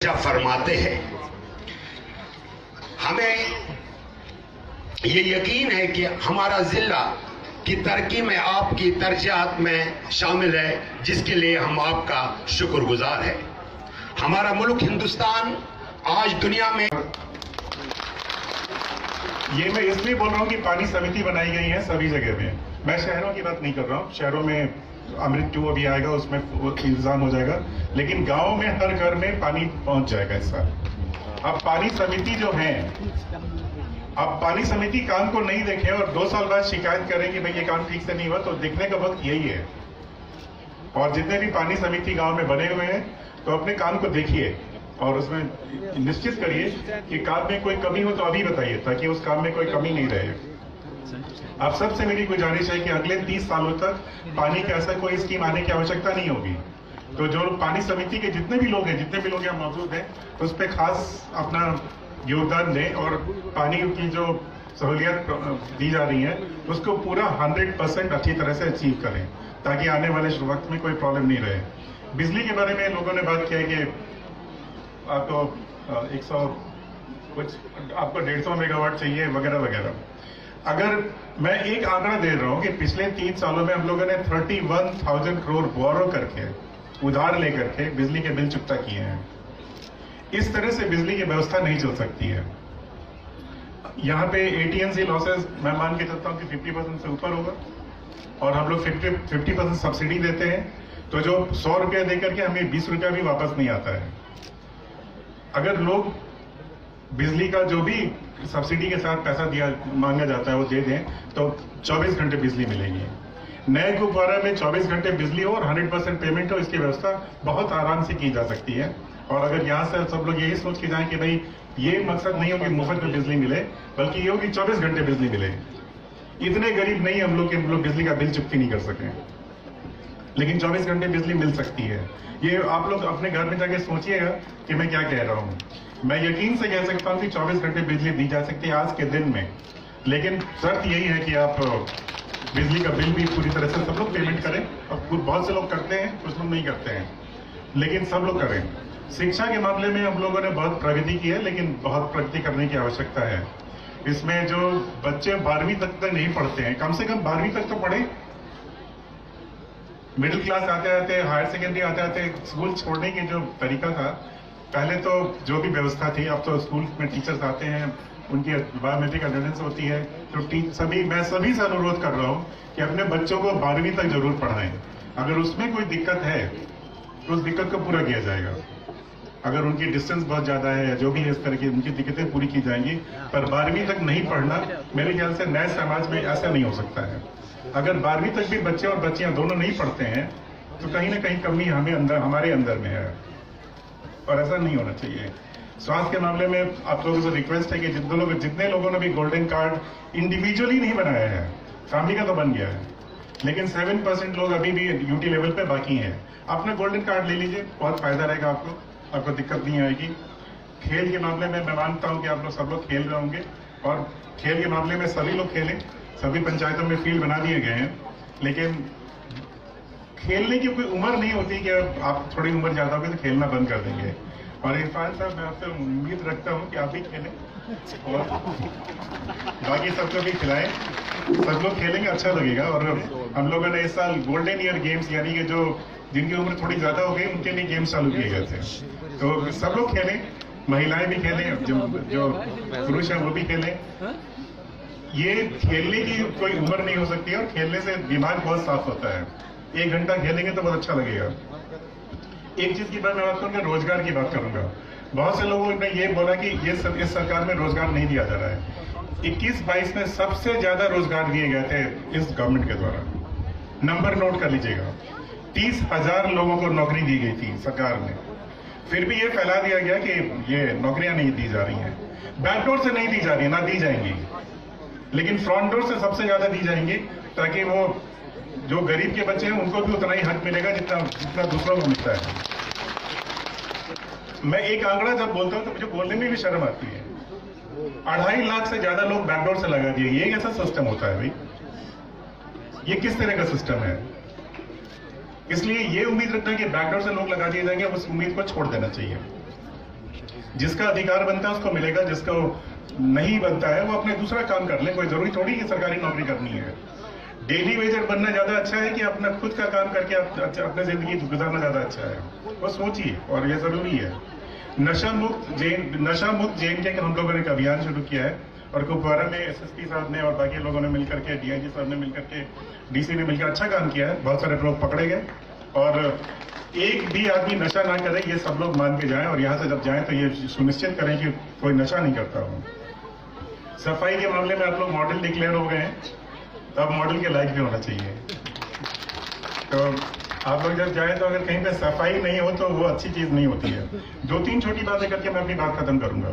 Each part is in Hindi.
फरमाते हैं। हमें ये यकीन है कि हमारा जिला की तरक्की में आपकी तरजीहात में शामिल है, जिसके लिए हम आपका शुक्रगुजार है। हमारा मुल्क हिंदुस्तान आज दुनिया में, ये मैं इसलिए बोल रहा हूँ कि पानी समिति बनाई गई है सभी जगह में। मैं शहरों की बात नहीं कर रहा हूँ, शहरों में अमृत 2 अभी आएगा, उसमें इंतजाम हो जाएगा, लेकिन गांव में हर घर में पानी पहुंच जाएगा इस साल। अब पानी समिति जो है, अब पानी समिति काम को नहीं देखे और 2 साल बाद शिकायत करें कि भाई ये काम ठीक से नहीं हुआ, तो देखने का वक्त यही है। और जितने भी पानी समिति गांव में बने हुए हैं, तो अपने काम को देखिए और उसमें निश्चित करिए कि काम में कोई कमी हो तो अभी बताइए, ताकि उस काम में कोई कमी नहीं रहे। आप सबसे मेरी गुजारिश है कि अगले 30 सालों तक पानी का ऐसा कोई स्कीम आने की आवश्यकता नहीं होगी। तो जो पानी समिति के जितने भी लोग हैं, जितने भी लोग यहाँ मौजूद हैं, तो उस पर खास अपना योगदान दें और पानी की जो सहूलियत दी जा रही है उसको पूरा 100% अच्छी तरह से अचीव करें, ताकि आने वाले वक्त में कोई प्रॉब्लम नहीं रहे। बिजली के बारे में लोगों ने बात किया कि आपको 150 मेगावाट चाहिए वगैरह वगैरह। अगर मैं एक आंकड़ा दे रहा हूं कि पिछले 3 सालों में हम लोगों ने 31,000 करोड़ बोरो करके, उधार लेकर के बिजली के बिल चुकता किए हैं। इस तरह से बिजली की व्यवस्था नहीं चल सकती है। यहाँ पे AT&C लॉसेस मैं मान के चलता हूँ कि 50% से ऊपर होगा, और हम लोग 50% सब्सिडी देते हैं, तो जो 100 रुपया देकर के हमें 20 रुपया भी वापस नहीं आता है। अगर लोग बिजली का जो भी सब्सिडी के साथ पैसा दिया मांगा जाता है वो दे दें, तो 24 घंटे बिजली मिलेगी। नए गुब्बारा में 24 घंटे बिजली हो और 100% पेमेंट हो, इसकी व्यवस्था बहुत आराम से की जा सकती है। और अगर यहाँ से सब लोग यही सोच के जाएं कि भाई ये मकसद नहीं हो कि मुफ्त में बिजली मिले, बल्कि ये हो कि 24 घंटे बिजली मिले। इतने गरीब नहीं हम लोग कि हम लोग बिजली का बिल चुकती नहीं कर सकें, लेकिन 24 घंटे बिजली मिल सकती है। ये आप लोग अपने घर में जाके सोचिएगा कि मैं क्या कह रहा हूँ। मैं यकीन से कह सकता हूँ कि 24 घंटे बिजली दी जा सकती है आज के दिन में, लेकिन शर्त यही है कि आप बिजली का बिल भी पूरी तरह से सब लोग पेमेंट करें। और बहुत से लोग करते हैं, कुछ लोग नहीं करते हैं, लेकिन सब लोग करें। शिक्षा के मामले में हम लोगों ने बहुत प्रगति की है, लेकिन बहुत प्रगति करने की आवश्यकता है। इसमें जो बच्चे 12वीं तक नहीं पढ़ते हैं, कम से कम 12वीं तक तो पढ़े। मिडिल क्लास आते आते, हायर सेकेंडरी आते आते स्कूल छोड़ने की जो तरीका था, पहले तो जो भी व्यवस्था थी, अब तो स्कूल में टीचर्स आते हैं, उनकी बायोमेट्रिक अटेंडेंस होती है, तो मैं सभी से अनुरोध कर रहा हूँ कि अपने बच्चों को 12वीं तक जरूर पढ़ाएं। अगर उसमें कोई दिक्कत है तो उस दिक्कत को पूरा किया जाएगा। अगर उनकी डिस्टेंस बहुत ज्यादा है या जो भी है, इस तरह की उनकी दिक्कतें पूरी की जाएंगी। पर 12वीं तक नहीं पढ़ना मेरे ख्याल से नए समाज में ऐसा नहीं हो सकता है। अगर 12वीं तक भी बच्चे और बच्चियां दोनों नहीं पढ़ते हैं, तो कहीं ना कहीं कमी हमारे अंदर में है, और ऐसा नहीं होना चाहिए। स्वास्थ्य के मामले में आप लोगों से रिक्वेस्ट है कि जितने लोगों ने भी गोल्डन कार्ड इंडिविजुअली नहीं बनाया है, फैमिली का तो बन गया है, लेकिन 7% लोग अभी भी ड्यूटी लेवल पे बाकी हैं। अपना गोल्डन कार्ड ले लीजिए, बहुत फायदा रहेगा आपको दिक्कत नहीं आएगी। खेल के मामले में मैं मानता हूँ कि आप लोग सब लोग खेल रहे होंगे, और खेल के मामले में सभी लोग खेलें। सभी पंचायतों में फील्ड बना दिए गए हैं, लेकिन खेलने की कोई उम्र नहीं होती कि आप थोड़ी उम्र ज्यादा होगी तो खेलना बंद कर देंगे। और इरफान साहब, मैं आपसे उम्मीद रखता हूँ कि आप भी खेलें और बाकी सबको भी खिलाएं। सब लोग खेलेंगे, अच्छा लगेगा। और हम लोगों ने इस साल गोल्डन ईयर गेम्स, यानी कि जो जिनकी उम्र थोड़ी ज्यादा हो गई उनके लिए गेम्स चालू किए गए थे, तो सब लोग खेलें, महिलाएं भी खेलें, जो पुरुष हैं वो भी खेलें। ये खेलने की कोई उम्र नहीं हो सकती है, और खेलने से दिमाग बहुत साफ होता है। 1 घंटा खेलेंगे तो बहुत अच्छा लगेगा। एक चीज की बात मैं बात करूंगा, रोजगार की बात करूंगा। बहुत से लोगों ने ये बोला कि इस सरकार में रोजगार नहीं दिया जा रहा है। 21-22 में सबसे ज्यादा रोजगार दिए गए थे इस गवर्नमेंट के द्वारा। नंबर नोट कर लीजिएगा, 30,000 लोगों को नौकरी दी गई थी सरकार ने। फिर भी ये फैला दिया गया कि ये नौकरियां नहीं दी जा रही हैं। बैकडोर से नहीं दी जा रही है, ना दी जाएंगी, लेकिन फ्रंट डोर से सबसे ज्यादा दी जाएंगी, ताकि वो जो गरीब के बच्चे हैं उनको भी उतना ही हक मिलेगा जितना दूसरों को मिलता है। मैं एक आंकड़ा जब बोलता हूं तो मुझे बोलने में भी शर्म आती है। 2.5 लाख से ज्यादा लोग बैकडोर से लगा दिए। ये कैसा सिस्टम होता है भाई? ये किस तरह का सिस्टम है? इसलिए ये उम्मीद रखना कि बैकडोर से लोग लगा दिए जाएंगे, उस उम्मीद को छोड़ देना चाहिए। जिसका अधिकार बनता है उसको मिलेगा, जिसको नहीं बनता है वो अपने दूसरा काम कर ले। कोई जरूरी थोड़ी कि सरकारी नौकरी करनी है। डेली वेजर बनना ज्यादा अच्छा है कि अपना खुद का काम करके अपनी जिंदगी गुजारना ज्यादा अच्छा है, वो सोचिए, और ये जरूरी है। नशा मुक्त JNK का हम लोगों ने एक अभियान शुरू किया है, और कुपवारा में SSP साहब ने और बाकी लोगों ने मिलकर के, DIG साहब ने मिलकर के, DC ने मिलकर अच्छा काम किया है। बहुत सारे लोग पकड़े गए, और एक भी आदमी नशा ना करे ये सब लोग मान के जाएं, और यहाँ से जब जाएं तो ये सुनिश्चित करें कि कोई नशा नहीं करता हो। सफाई के मामले में आप लोग मॉडल डिक्लेयर हो गए हैं, तो अब मॉडल के लायक भी होना चाहिए। तो आप लोग जब जाए तो अगर कहीं पे सफाई नहीं हो तो वो अच्छी चीज नहीं होती है। 2-3 छोटी बातें करके मैं अपनी बात खत्म करूंगा।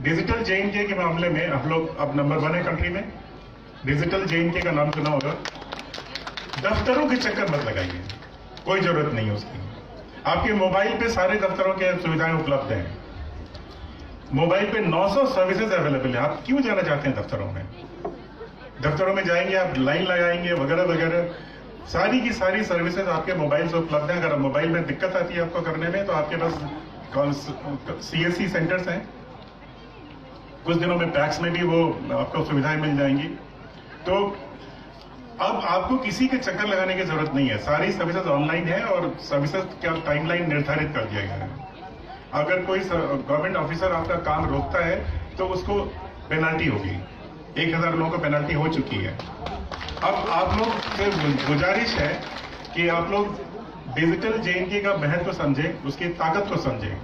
डिजिटल JNK के मामले में हम लोग अब नंबर 1 है कंट्री में। डिजिटल JNK का नाम सुना होगा। दफ्तरों के चक्कर मत लगाइए, कोई जरूरत नहीं है उसकी। आपके मोबाइल पे सारे दफ्तरों के सुविधाएं उपलब्ध हैं। मोबाइल पे 900 सर्विसेज अवेलेबल है। आप क्यों जाना चाहते हैं दफ्तरों में? दफ्तरों में जाएंगे, आप लाइन लगाएंगे वगैरह वगैरह, सारी की सारी सर्विसेज आपके मोबाइल से उपलब्ध है। अगर मोबाइल में दिक्कत आती है आपको करने में, तो आपके पास CSC सेंटर्स हैं। कुछ दिनों में पैक्स में भी वो आपको सुविधाएं मिल जाएंगी। तो अब आपको किसी के चक्कर लगाने की जरूरत नहीं है। सारी सर्विसेज ऑनलाइन है, और सर्विसेज का टाइमलाइन निर्धारित कर दिया गया है। अगर कोई गवर्नमेंट ऑफिसर आपका काम रोकता है तो उसको पेनल्टी होगी। 1000 लोगों को पेनल्टी हो चुकी है। अब आप लोग से गुजारिश है कि आप लोग डिजिटल JNK का महत्व समझें, उसकी ताकत को समझें।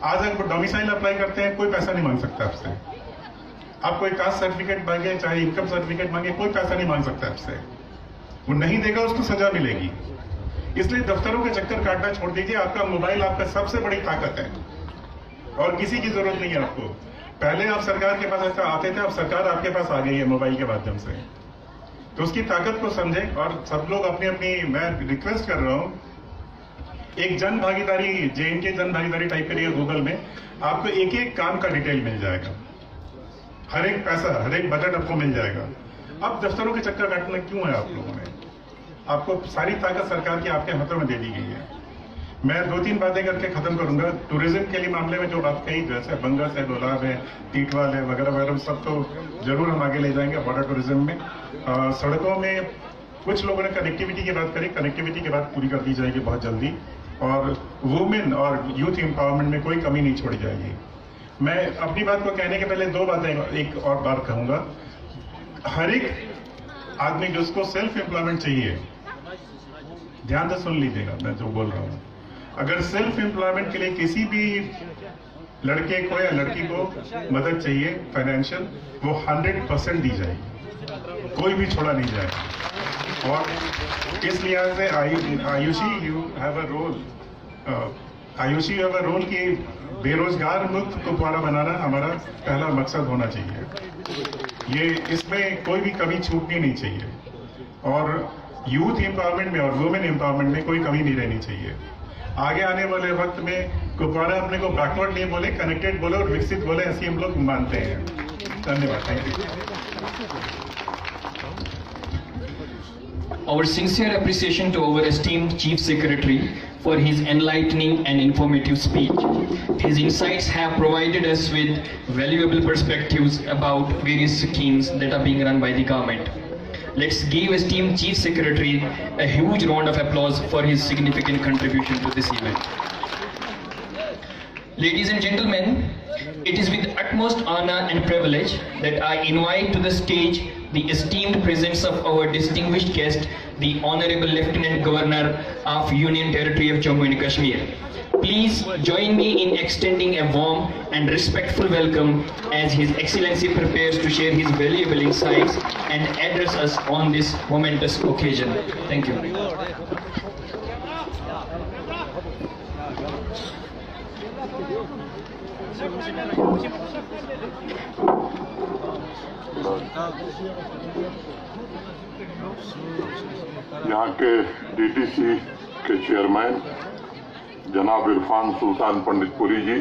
आज अगर डोमिसाइल अप्लाई करते हैं, कोई पैसा नहीं मांग सकता आपसे। आप कोई कास्ट सर्टिफिकेट मांगे, चाहे इनकम सर्टिफिकेट मांगे, कोई पैसा नहीं मांग सकता आपसे। वो नहीं देगा, उसको सजा मिलेगी। इसलिए दफ्तरों के चक्कर काटना छोड़ दीजिए। आपका मोबाइल आपका सबसे बड़ी ताकत है, और किसी की जरूरत नहीं है आपको। पहले आप सरकार के पास ऐसा आते थे, अब सरकार आपके पास आ गई है मोबाइल के माध्यम से। तो उसकी ताकत को समझें, और सब लोग अपनी अपनी, मैं रिक्वेस्ट कर रहा हूं, एक जन भागीदारी, JNK जन भागीदारी टाइप करिए गूगल में, आपको एक एक काम का डिटेल मिल जाएगा। हर एक पैसा, हर एक बजट आपको मिल जाएगा। अब दफ्तरों के चक्कर काटना क्यों है आप लोगों में? आपको सारी ताकत सरकार की आपके हाथों में दे दी गई है। मैं 2-3 बातें करके खत्म करूंगा। टूरिज्म के लिए मामले में जो बात कही, जैसे बंगस है, डोलाब है, टीटवाल है वगैरह वगैरह, सब तो जरूर हम आगे ले जाएंगे बॉर्डर टूरिज्म में। सड़कों में कुछ लोगों ने कनेक्टिविटी की बात करी, कनेक्टिविटी की बात पूरी कर दी जाएगी बहुत जल्दी। और वुमेन और यूथ एम्पावरमेंट में कोई कमी नहीं छोड़ी जाएगी। मैं अपनी बात को कहने के पहले 2 बातें, एक और बात कहूंगा। हर एक आदमी जिसको सेल्फ एम्प्लॉयमेंट चाहिए, ध्यान से सुन लीजिएगा मैं जो बोल रहा हूं। अगर सेल्फ एम्प्लॉयमेंट के लिए किसी भी लड़के को या लड़की को मदद चाहिए फाइनेंशियल, वो 100% दी जाएगी, कोई भी छोड़ा नहीं जाएगा। और इस लिहाज से Ayushi you have a role कि बेरोजगार मुक्त कुपवारा बनाना हमारा पहला मकसद होना चाहिए। ये इसमें कोई भी कमी छूटनी नहीं चाहिए, और यूथ एम्पावरमेंट में और वुमेन एम्पावरमेंट में कोई कमी नहीं रहनी चाहिए। आगे आने वाले वक्त में कुपवारा अपने को बैकवर्ड नहीं बोले, कनेक्टेड बोले और विकसित बोले, ऐसी हम लोग मानते हैं। धन्यवाद, thank you. Our sincere appreciation to our esteemed Chief Secretary for his enlightening and informative speech. His insights have provided us with valuable perspectives about various schemes that are being run by the government. Let's give esteemed Chief Secretary a huge round of applause for his significant contribution to this event. Ladies and gentlemen, it is with utmost honor and privilege that I invite to the stage the esteemed presence of our distinguished guest, the Honorable Lieutenant Governor of Union Territory of Jammu and Kashmir. Please join me in extending a warm and respectful welcome as His Excellency prepares to share his valuable insights and address us on this momentous occasion. Thank you. यहाँ के DTC के चेयरमैन जनाब इरफान सुल्तान पंडितपुरी जी,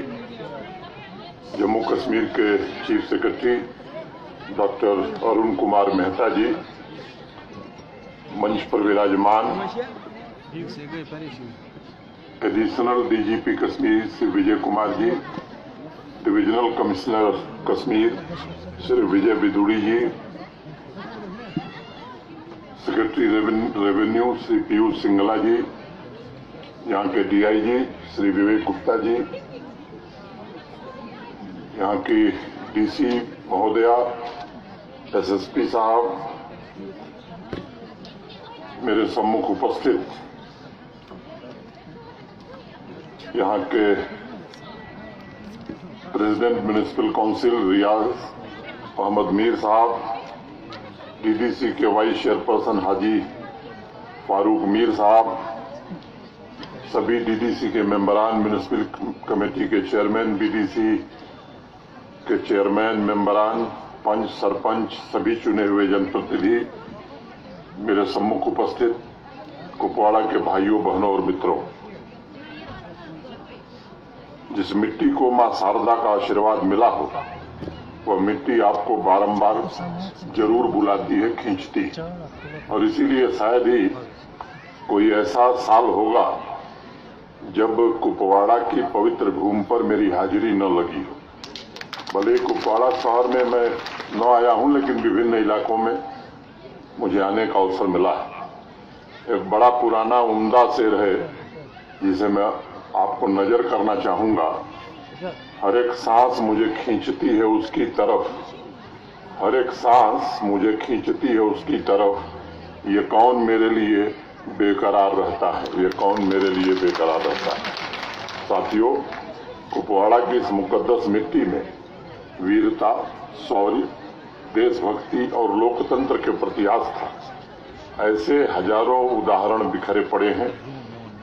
जम्मू कश्मीर के chief secretary doctor Arun Kumar Mehta ji, मंच पर विराजमान additional DGP Kashmir Shri Vijay Kumar ji, divisional commissioner Kashmir Shri Vijay Bidhuri ji, secretary revenue Shri Piyush Singla ji, यहाँ के डीआईजी श्री विवेक गुप्ता जी, यहाँ की डीसी महोदया, एसएसपी साहब, मेरे सम्मुख उपस्थित यहाँ के प्रेसिडेंट म्युनिसिपल काउंसिल रियाज अहमद मीर साहब, डीडीसी के वाइस चेयरपर्सन हाजी फारूक मीर साहब, सभी डीडीसी के मेंबरान, म्युनिसिपल कमेटी के चेयरमैन, बीडीसी के चेयरमैन, मेंबरान, पंच, सरपंच, सभी चुने हुए जनप्रतिनिधि, मेरे सम्मुख उपस्थित कुपवाड़ा के भाइयों, बहनों और मित्रों, जिस मिट्टी को मां शारदा का आशीर्वाद मिला हो, वह मिट्टी आपको बारंबार जरूर बुलाती है, खींचती है। और इसीलिए शायद ही कोई ऐसा साल होगा जब कुपवाड़ा की पवित्र भूमि पर मेरी हाजिरी न लगी हो। भले कुपवाड़ा शहर में मैं न आया हूं, लेकिन विभिन्न इलाकों में मुझे आने का अवसर मिला है। एक बड़ा पुराना उम्दा शेर है जिसे मैं आपको नजर करना चाहूंगा। हर एक सांस मुझे खींचती है उसकी तरफ, हर एक सांस मुझे खींचती है उसकी तरफ, ये कौन मेरे लिए बेकरार रहता है, ये कौन मेरे लिए बेकरार रहता है। साथियों, कुपवाड़ा की इस मुकद्दस मिट्टी में वीरता, शौर्य, देशभक्ति और लोकतंत्र के प्रति आस्था, ऐसे हजारों उदाहरण बिखरे पड़े हैं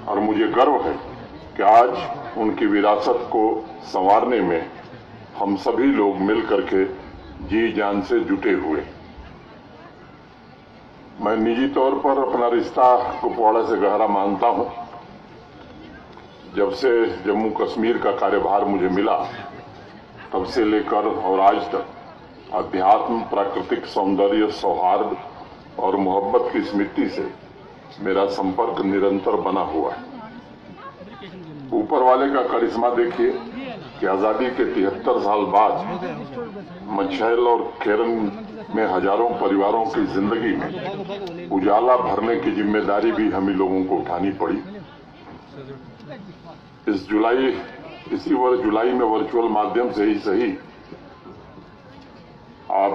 और मुझे गर्व है कि आज उनकी विरासत को संवारने में हम सभी लोग मिलकर के जी जान से जुटे हुए। मैं निजी तौर पर अपना रिश्ता कुपवाड़ा से गहरा मानता हूं। जब से जम्मू कश्मीर का कार्यभार मुझे मिला, तब से लेकर और आज तक अध्यात्म, प्राकृतिक सौंदर्य, सौहार्द और मोहब्बत की इस मिट्टी से मेरा संपर्क निरंतर बना हुआ है। ऊपर वाले का करिश्मा देखिए कि आजादी के 73 साल बाद मछैल और केरन में हजारों परिवारों की जिंदगी में उजाला भरने की जिम्मेदारी भी हम ही लोगों को उठानी पड़ी। इसी वर्ष जुलाई में वर्चुअल माध्यम से ही सही, आप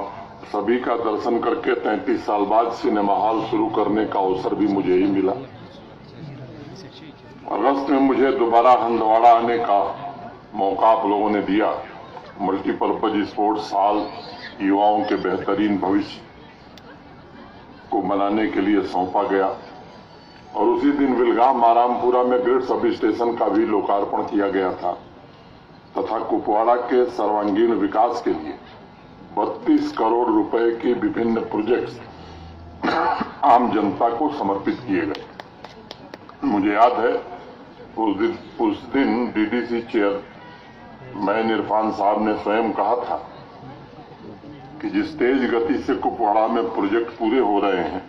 सभी का दर्शन करके 33 साल बाद सिनेमा हॉल शुरू करने का अवसर भी मुझे ही मिला। अगस्त में मुझे दोबारा हंदवाड़ा आने का मौका आप लोगों ने दिया। मल्टीपर्पज स्पोर्ट्स साल युवाओं के बेहतरीन भविष्य को बनाने के लिए सौंपा गया और उसी दिन विलगाम आरामपुरा में ग्रिड सब स्टेशन का भी लोकार्पण किया गया था तथा कुपवाड़ा के सर्वांगीण विकास के लिए 32 करोड़ रुपए की विभिन्न प्रोजेक्ट्स आम जनता को समर्पित किए गए। मुझे याद है उस दिन डीडीसी चेयरमैन इरफान साहब ने स्वयं कहा था कि जिस तेज गति से कुपवाड़ा में प्रोजेक्ट पूरे हो रहे हैं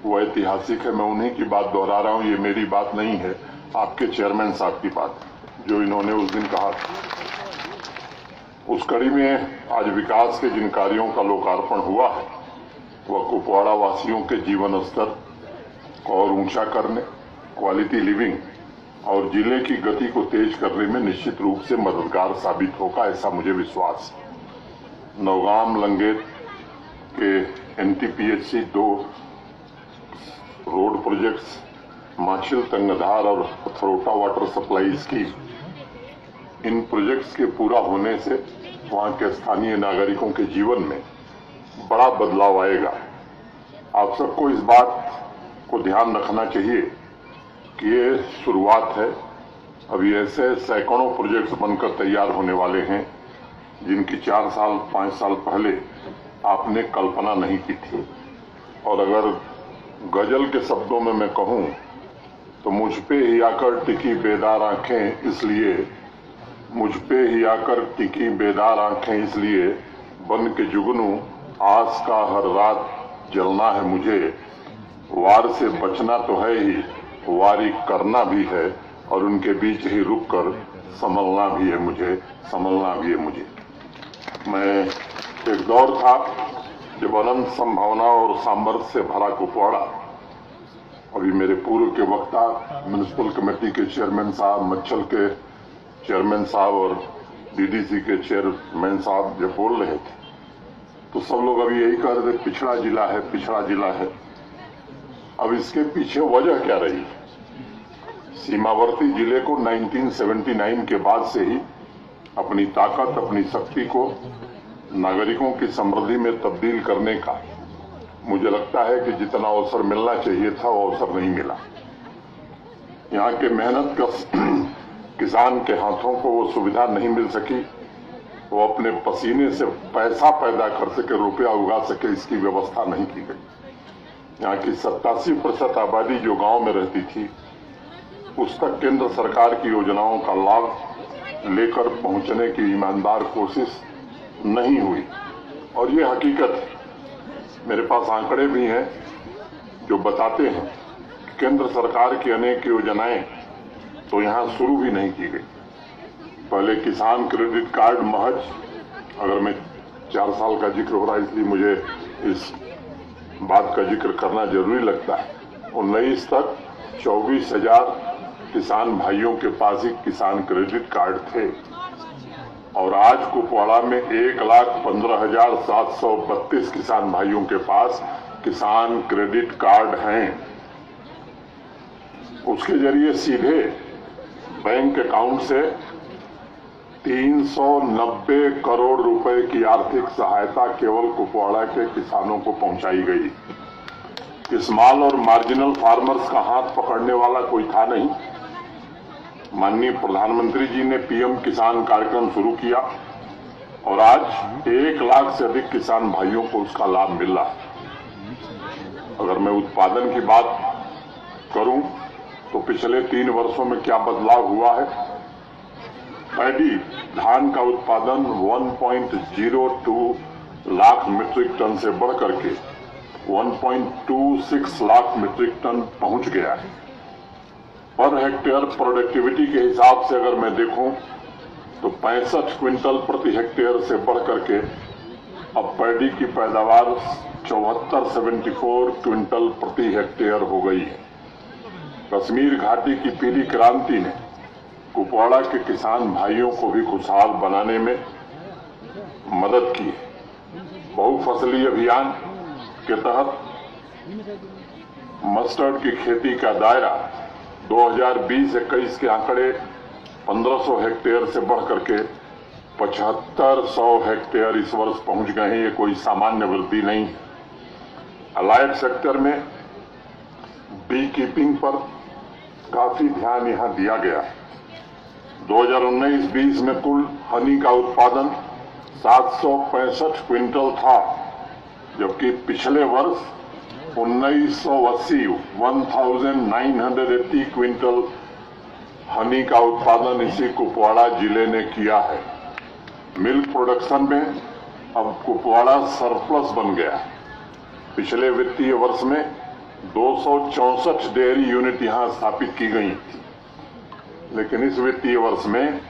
वो ऐतिहासिक है। मैं उन्हीं की बात दोहरा रहा हूं, ये मेरी बात नहीं है, आपके चेयरमैन साहब की बात जो इन्होंने उस दिन कहा था। उस कड़ी में आज विकास के जिन कार्यों का लोकार्पण हुआ है वह कुपवाड़ा वासियों के जीवन स्तर को और ऊंचा करने, क्वालिटी लिविंग और जिले की गति को तेज करने में निश्चित रूप से मददगार साबित होगा, ऐसा मुझे विश्वास है। नौगाम लंगेत के एनटीपीएचसी 2 रोड प्रोजेक्ट्स, माछिल तंगधार और थरोटा वाटर सप्लाई स्कीम, इन प्रोजेक्ट्स के पूरा होने से वहां के स्थानीय नागरिकों के जीवन में बड़ा बदलाव आएगा। आप सबको इस बात को ध्यान रखना चाहिए कि ये शुरुआत है। अभी ऐसे सैकड़ों प्रोजेक्ट्स बनकर तैयार होने वाले हैं जिनकी 4 साल 5 साल पहले आपने कल्पना नहीं की थी। और अगर गजल के शब्दों में मैं कहूं तो मुझ पे ही आकर टिकी बेदार आंखें, इसलिए मुझ पे ही आकर टिकी बेदार आंखें, इसलिए बन के जुगनू आस का हर रात जलना है मुझे। वार से बचना तो है ही, वारी करना भी है, और उनके बीच ही रुककर संभलना भी है मुझे, संभलना भी है मुझे। मैं एक दौर था जब अनंत संभावना और सामर्थ्य से भरा कुपवाड़ा, अभी मेरे पूर्व के वक्ता म्युनिसिपल कमेटी के चेयरमैन साहब, मच्छल के चेयरमैन साहब और डीडीसी के चेयरमैन साहब जब बोल रहे थे तो सब लोग अभी यही कह रहे थे पिछड़ा जिला है, पिछड़ा जिला है। अब इसके पीछे वजह क्या रही? सीमावर्ती जिले को 1979 के बाद से ही अपनी ताकत, अपनी शक्ति को नागरिकों की समृद्धि में तब्दील करने का मुझे लगता है कि जितना अवसर मिलना चाहिए था वो अवसर नहीं मिला। यहाँ के मेहनत का किसान के हाथों को वो सुविधा नहीं मिल सकी, वो अपने पसीने से पैसा पैदा कर सके, रुपया उगा सके, इसकी व्यवस्था नहीं की गई। यहाँ की 87% आबादी जो गांव में रहती थी उस तक केंद्र सरकार की योजनाओं का लाभ लेकर पहुंचने की ईमानदार कोशिश नहीं हुई। और ये हकीकत है, मेरे पास आंकड़े भी हैं जो बताते हैं केंद्र सरकार की अनेक योजनाएं तो यहाँ शुरू भी नहीं की गई। पहले किसान क्रेडिट कार्ड महज, अगर मैं 4 साल का जिक्र हो रहा है इसलिए मुझे इस बात का जिक्र करना जरूरी लगता है, 19 तक 24,000 किसान भाइयों के पास ही किसान क्रेडिट कार्ड थे और आज कुपवाड़ा में 1,15,732 किसान भाइयों के पास किसान क्रेडिट कार्ड हैं। उसके जरिए सीधे बैंक अकाउंट से 390 करोड़ रुपए की आर्थिक सहायता केवल कुपवाड़ा के किसानों को पहुंचाई गई। स्मॉल और मार्जिनल फार्मर्स का हाथ पकड़ने वाला कोई था नहीं। माननीय प्रधानमंत्री जी ने पीएम किसान कार्यक्रम शुरू किया और आज 1 लाख से अधिक किसान भाइयों को उसका लाभ मिल रहा है। अगर मैं उत्पादन की बात करूं तो पिछले 3 वर्षों में क्या बदलाव हुआ है? पैडी धान का उत्पादन 1.02 लाख मीट्रिक टन से बढ़कर के 1.26 लाख मीट्रिक टन पहुंच गया है। पर हेक्टेयर प्रोडक्टिविटी के हिसाब से अगर मैं देखूं तो 65 क्विंटल प्रति हेक्टेयर से बढ़कर के अब पैडी की पैदावार 74 क्विंटल प्रति हेक्टेयर हो गई है। कश्मीर घाटी की पीली क्रांति ने कुपवाड़ा के किसान भाइयों को भी खुशहाल बनाने में मदद की है। बहुफसली अभियान के तहत मस्टर्ड की खेती का दायरा 2020-21 के आंकड़े 1500 हेक्टेयर से बढ़कर के 7500 हेक्टेयर इस वर्ष पहुंच गए हैं। ये कोई सामान्य वृद्धि नहीं है। अलाइड सेक्टर में बी कीपिंग पर काफी ध्यान यहां दिया गया है। 2019-20 में कुल हनी का उत्पादन 765 क्विंटल था, जबकि पिछले वर्ष 1980 क्विंटल हनी का उत्पादन इसी कुपवाड़ा जिले ने किया है। मिल्क प्रोडक्शन में अब कुपवाड़ा सरप्लस बन गया है। पिछले वित्तीय वर्ष में 264 डेयरी यूनिट यहां स्थापित की गई थी, लेकिन इस वित्तीय वर्ष में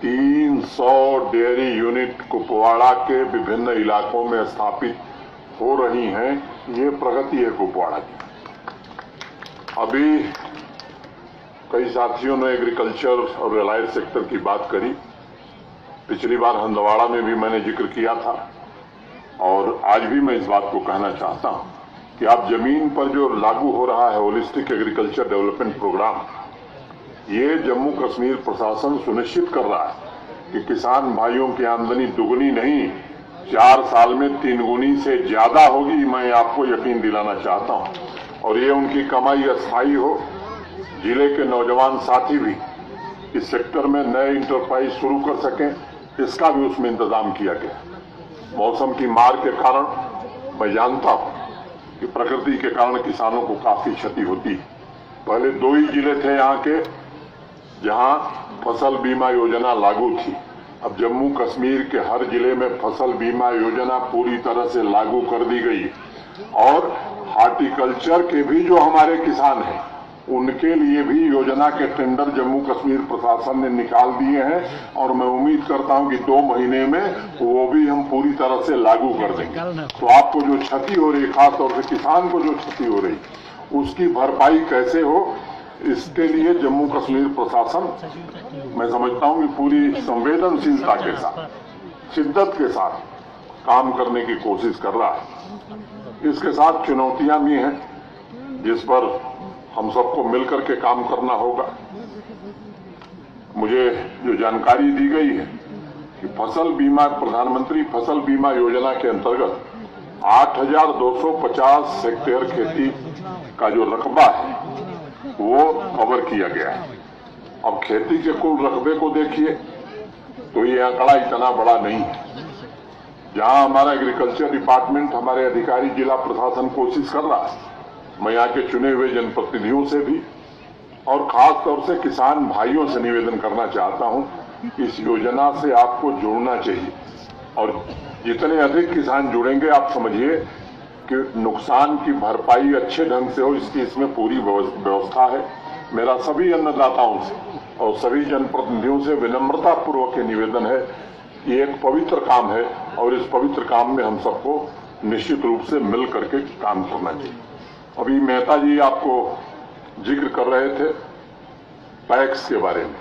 300 डेयरी यूनिट कुपवाड़ा के विभिन्न इलाकों में स्थापित हो रही हैं। ये प्रगति है कुपवाड़ा की। अभी कई साथियों ने एग्रीकल्चर और रिलायंस सेक्टर की बात करी। पिछली बार हंदवाड़ा में भी मैंने जिक्र किया था और आज भी मैं इस बात को कहना चाहता हूं कि आप जमीन पर जो लागू हो रहा है होलिस्टिक एग्रीकल्चर डेवलपमेंट प्रोग्राम, ये जम्मू कश्मीर प्रशासन सुनिश्चित कर रहा है कि किसान भाइयों की आमदनी दुगनी नहीं 4 साल में 3 गुनी से ज्यादा होगी। मैं आपको यकीन दिलाना चाहता हूं और ये उनकी कमाई अस्थायी हो। जिले के नौजवान साथी भी इस सेक्टर में नए इंटरप्राइज शुरू कर सकें, इसका भी उसमें इंतजाम किया गया। मौसम की मार के कारण मैं जानता हूं कि प्रकृति के कारण किसानों को काफी क्षति होती है। पहले 2 ही जिले थे यहाँ के जहां फसल बीमा योजना लागू थी। अब जम्मू कश्मीर के हर जिले में फसल बीमा योजना पूरी तरह से लागू कर दी गई और हार्टिकल्चर के भी जो हमारे किसान हैं उनके लिए भी योजना के टेंडर जम्मू कश्मीर प्रशासन ने निकाल दिए हैं और मैं उम्मीद करता हूं कि 2 महीने में वो भी हम पूरी तरह से लागू कर देंगे। तो आपको जो क्षति हो रही, खास तौर से किसान को जो क्षति हो रही, उसकी भरपाई कैसे हो, इसके लिए जम्मू कश्मीर प्रशासन, मैं समझता हूं कि पूरी संवेदनशीलता के साथ, शिद्दत के साथ काम करने की कोशिश कर रहा है। इसके साथ चुनौतियां भी हैं जिस पर हम सबको मिलकर के काम करना होगा। मुझे जो जानकारी दी गई है कि फसल बीमा, प्रधानमंत्री फसल बीमा योजना के अंतर्गत 8,250 हेक्टेयर खेती का जो रकबा है वो कवर किया गया है। अब खेती के कुल रकबे को देखिए तो ये आंकड़ा इतना बड़ा नहीं है। जहां हमारा एग्रीकल्चर डिपार्टमेंट, हमारे अधिकारी, जिला प्रशासन कोशिश कर रहा है, मैं यहाँ के चुने हुए जनप्रतिनिधियों से भी और खास तौर से किसान भाइयों से निवेदन करना चाहता हूं, इस योजना से आपको जुड़ना चाहिए और जितने अधिक किसान जुड़ेंगे आप समझिए कि नुकसान की भरपाई अच्छे ढंग से हो, इसकी इसमें पूरी व्यवस्था है। मेरा सभी अन्नदाताओं से और सभी जनप्रतिनिधियों से विनम्रता पूर्वक ये निवेदन है कि एक पवित्र काम है और इस पवित्र काम में हम सबको निश्चित रूप से मिल करके काम करना चाहिए। अभी मेहता जी आपको जिक्र कर रहे थे पैक्स के बारे में।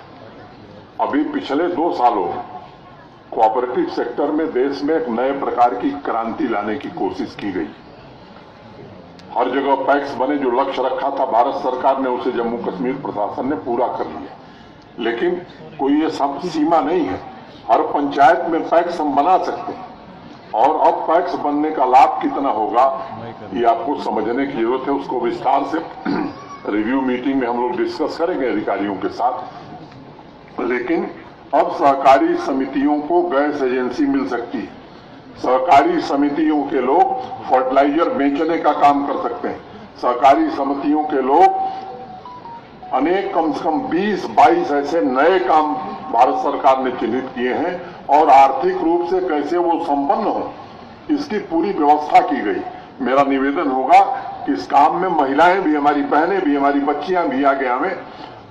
अभी पिछले 2 सालों कोऑपरेटिव सेक्टर में देश में एक नए प्रकार की क्रांति लाने की कोशिश की गई। हर जगह पैक्स बने, जो लक्ष्य रखा था भारत सरकार ने, उसे जम्मू कश्मीर प्रशासन ने पूरा कर लिया। लेकिन कोई ये सब सीमा नहीं है, हर पंचायत में पैक्स हम बना सकते हैं और अब पैक्स बनने का लाभ कितना होगा ये आपको समझने की जरूरत है। उसको विस्तार से रिव्यू मीटिंग में हम लोग डिस्कस करेंगे अधिकारियों के साथ। लेकिन अब सहकारी समितियों को गैस एजेंसी मिल सकती है। सहकारी समितियों के लोग फर्टिलाइजर बेचने का काम कर सकते हैं। सहकारी समितियों के लोग अनेक, कम से कम 20-22 ऐसे नए काम भारत सरकार ने चिन्हित किए हैं और आर्थिक रूप से कैसे वो संपन्न हो, इसकी पूरी व्यवस्था की गई। मेरा निवेदन होगा कि इस काम में महिलाएं भी, हमारी बहनें भी, हमारी बच्चियां भी आगे आवें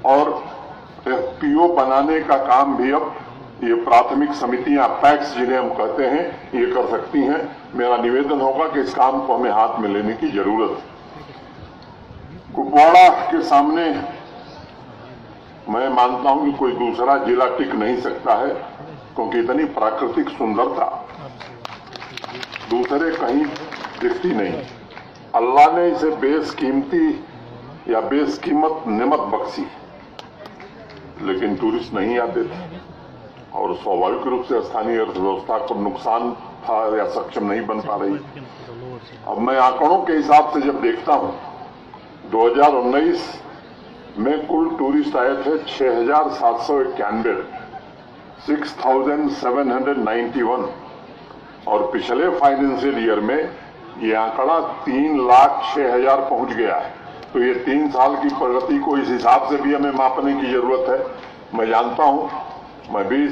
और पीओ बनाने का काम भी अब ये प्राथमिक समितियां, पैक्स जिन्हें हम कहते हैं, ये कर सकती हैं। मेरा निवेदन होगा कि इस काम को हमें हाथ में लेने की जरूरत है। कुपवाड़ा के सामने मैं मानता हूं कि कोई दूसरा जिला टिक नहीं सकता है, क्योंकि इतनी प्राकृतिक सुंदरता दूसरे कहीं दिखती नहीं। अल्लाह ने इसे बेशकीमती या बेशकीमत नेमत बख्शी, लेकिन टूरिस्ट नहीं आते थे और स्वाभाविक रूप से स्थानीय अर्थव्यवस्था को नुकसान था या सक्षम नहीं बन पा रही। अब मैं आंकड़ों के हिसाब से जब देखता हूं, 2019 में कुल टूरिस्ट आए थे 6,791, 6,791 और पिछले फाइनेंशियल ईयर में ये आंकड़ा 3,06,000 पहुंच गया है। तो ये 3 साल की प्रगति को इस हिसाब से भी हमें मापने की जरूरत है। मैं जानता हूं, मैं भी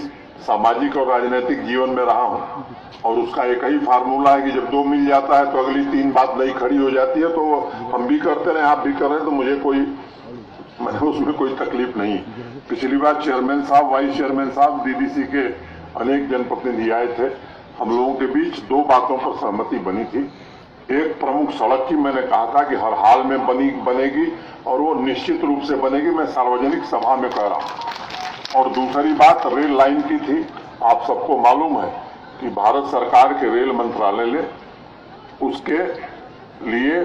सामाजिक और राजनीतिक जीवन में रहा हूं और उसका एक ही फार्मूला है कि जब 2 मिल जाता है तो अगली 3 बात नई खड़ी हो जाती है। तो हम भी करते रहे, आप भी कर रहे हैं, तो मुझे उसमें कोई तकलीफ नहीं। पिछली बार चेयरमैन साहब, वाइस चेयरमैन साहब, डीडीसी के अनेक जनप्रतिनिधि आए थे। हम लोगों के बीच 2 बातों पर सहमति बनी थी। एक प्रमुख सड़क की मैंने कहा था कि हर हाल में बनेगी और वो निश्चित रूप से बनेगी, मैं सार्वजनिक सभा में कह रहा हूं। और दूसरी बात रेल लाइन की थी। आप सबको मालूम है कि भारत सरकार के रेल मंत्रालय ने उसके लिए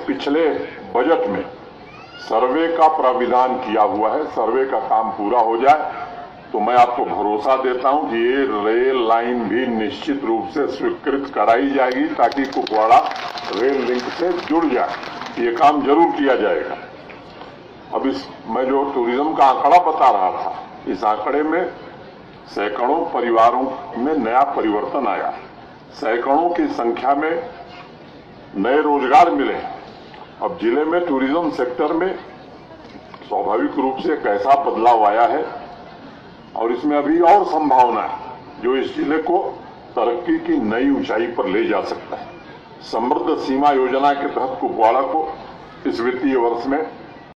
पिछले बजट में सर्वे का प्राविधान किया हुआ है। सर्वे का काम पूरा हो जाए तो मैं आपको भरोसा देता हूं कि ये रेल लाइन भी निश्चित रूप से स्वीकृत कराई जाएगी ताकि कुपवाड़ा रेल लिंक से जुड़ जाए। ये काम जरूर किया जाएगा। अब मैं जो टूरिज्म का आंकड़ा बता रहा था, इस आंकड़े में सैकड़ों परिवारों में नया परिवर्तन आया, सैकड़ों की संख्या में नए रोजगार मिले। अब जिले में टूरिज्म सेक्टर में स्वाभाविक रूप से कैसा बदलाव आया है और इसमें अभी और संभावना है जो इस जिले को तरक्की की नई ऊंचाई पर ले जा सकता है। समृद्ध सीमा योजना के तहत कुपवाड़ा को इस वित्तीय वर्ष में